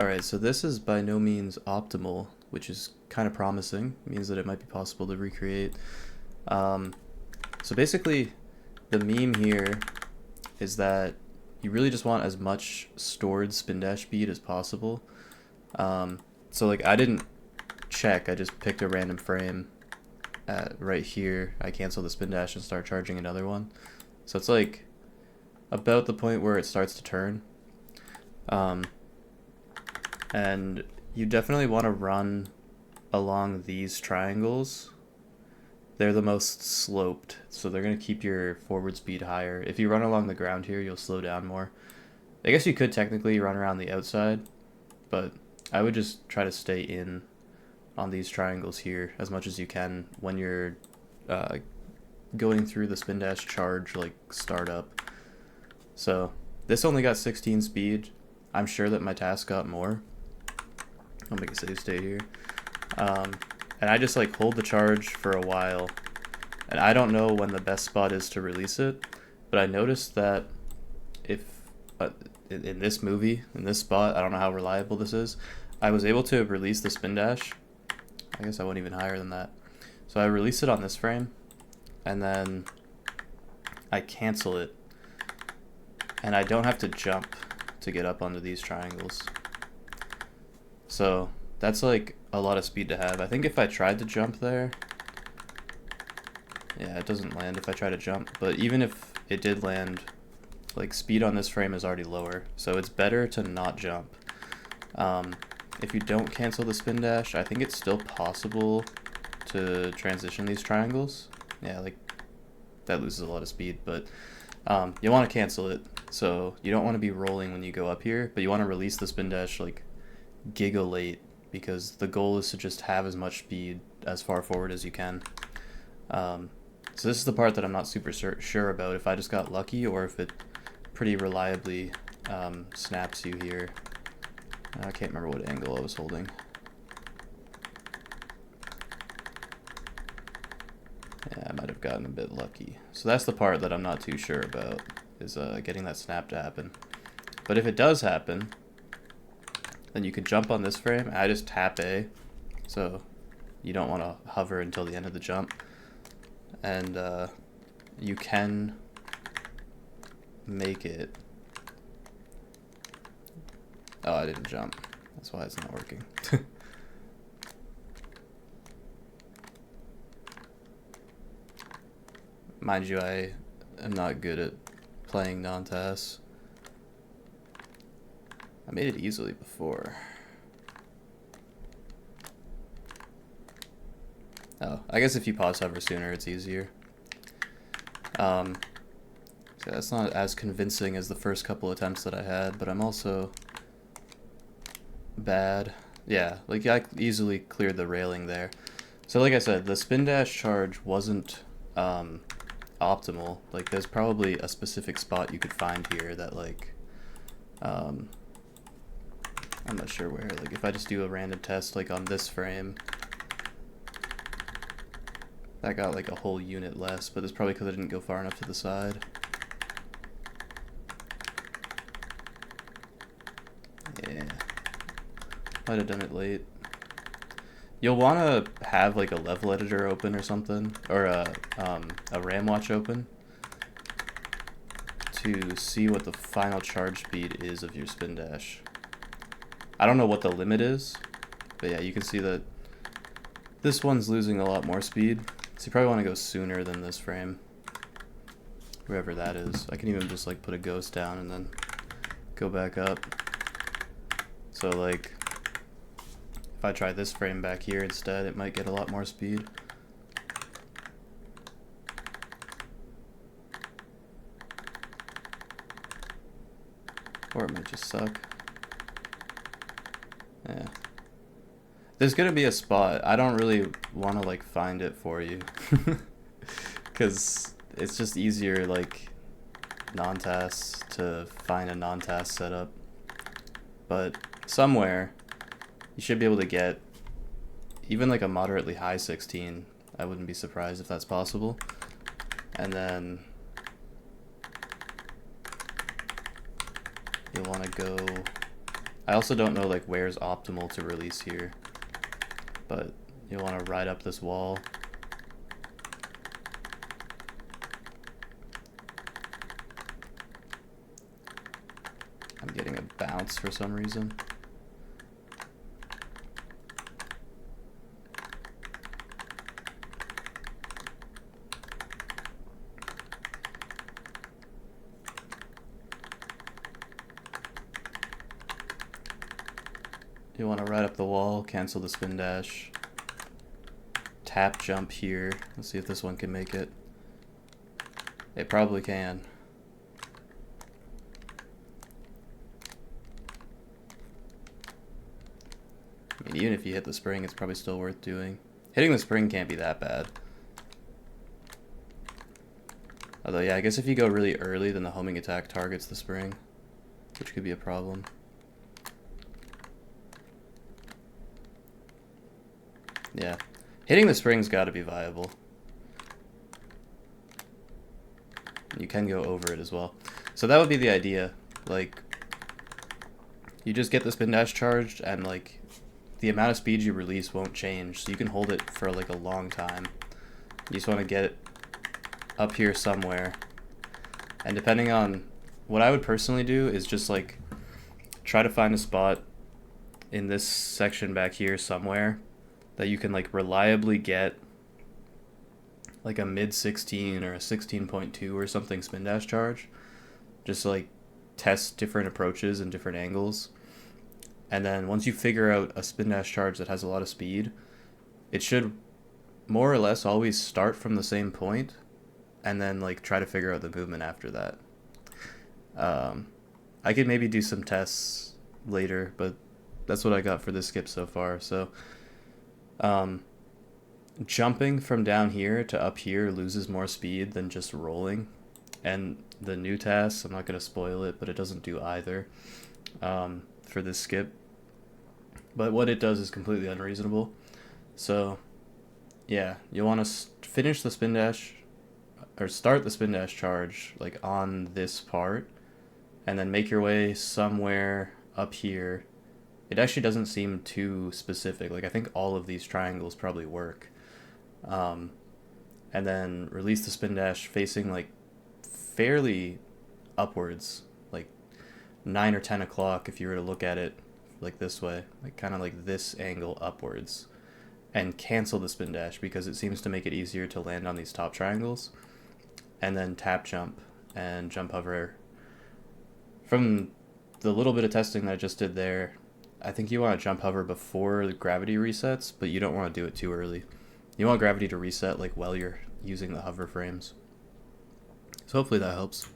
Alright, so this is by no means optimal, which is kind of promising. It means that it might be possible to recreate. Um, so basically, the meme here is that you really just want as much stored spin dash speed as possible. So like I didn't check, I just picked a random frame at right here. I cancel the spin dash and start charging another one. So it's like about the point where it starts to turn. Um, and you definitely want to run along these triangles. They're the most sloped, so they're going to keep your forward speed higher. If you run along the ground here, you'll slow down more. I guess you could technically run around the outside, but I would just try to stay in on these triangles here as much as you can when you're uh, going through the spin dash charge like startup. So this only got 16 speed. I'm sure that my task got more. I'll make a save state here. And I just like hold the charge for a while, and I don't know when the best spot is to release it, but I noticed that if in this movie, in this spot, I don't know how reliable this is, I was able to release the spin dash. I guess I went even higher than that. So I release it on this frame, and then I cancel it, and I don't have to jump to get up onto these triangles. So that's like a lot of speed to have. I think if I tried to jump there, yeah, it doesn't land if I try to jump, but even if it did land, like speed on this frame is already lower, so it's better to not jump. If you don't cancel the spin dash, I think it's still possible to transition these triangles. Yeah, like that loses a lot of speed, but you want to cancel it, so you don't want to be rolling when you go up here, but you want to release the spin dash like giga late, because the goal is to just have as much speed as far forward as you can. So this is the part that I'm not super sure about, if I just got lucky or if it pretty reliably snaps you here. I can't remember what angle I was holding. Yeah, I might have gotten a bit lucky. So that's the part that I'm not too sure about, is getting that snap to happen. But if it does happen, then you can jump on this frame. I just tap A, so you don't want to hover until the end of the jump. And you can make it. Oh, I didn't jump. That's why it's not working. Mind you, I am not good at playing non-TAS. I made it easily before. Oh, I guess if you pause hover sooner, it's easier. So that's not as convincing as the first couple attempts that I had, but I'm also bad. Yeah, like I easily cleared the railing there. So like I said, the spin dash charge wasn't optimal. Like there's probably a specific spot you could find here that like, I'm not sure where. Like if I just do a random test like on this frame, that got like a whole unit less, but it's probably because I didn't go far enough to the side. Yeah, might have done it late. You'll want to have like a level editor open or something, or a RAM watch open, to see what the final charge speed is of your spin dash. I don't know what the limit is, but yeah, you can see that this one's losing a lot more speed, so you probably want to go sooner than this frame, whoever that is. I can even just like put a ghost down and then go back up. So like, if I try this frame back here instead, it might get a lot more speed. Or it might just suck. Yeah. There's gonna be a spot. I don't really want to like find it for you. Because it's just easier like non-TAS to find a non-TAS setup. But somewhere you should be able to get even like a moderately high 16. I wouldn't be surprised if that's possible. And then you'll want to go, I also don't know like where's optimal to release here, but you'll want to ride up this wall. I'm getting a bounce for some reason. You want to ride up the wall, cancel the spin dash, tap jump here. Let's see if this one can make it. It probably can. I mean, even if you hit the spring, it's probably still worth doing. Hitting the spring can't be that bad. Although, yeah, I guess if you go really early, then the homing attack targets the spring, which could be a problem. Yeah. Hitting the spring's got to be viable. You can go over it as well. So that would be the idea. Like, you just get the spin dash charged, and like, the amount of speed you release won't change, so you can hold it for like a long time. You just want to get it up here somewhere. And depending on what I would personally do is just like try to find a spot in this section back here somewhere that you can like reliably get like a mid 16 or a 16.2 or something spin dash charge. Just like test different approaches and different angles. And then once you figure out a spin dash charge that has a lot of speed, it should more or less always start from the same point and then like try to figure out the movement after that. I could maybe do some tests later, but that's what I got for this skip so far. So jumping from down here to up here loses more speed than just rolling. And the new TAS, I'm not going to spoil it, but it doesn't do either for this skip. But what it does is completely unreasonable. So yeah, you'll want to finish the spin dash, or start the spin dash charge like on this part, and then make your way somewhere up here. It actually doesn't seem too specific. Like I think all of these triangles probably work. And then release the spin dash facing like fairly upwards, like 9 or 10 o'clock if you were to look at it like this way, like kind of like this angle upwards, and cancel the spin dash because it seems to make it easier to land on these top triangles. And then tap jump and jump hover. From the little bit of testing that I just did there, I think you want to jump hover before the gravity resets, but you don't want to do it too early. You want gravity to reset like while you're using the hover frames. So hopefully that helps.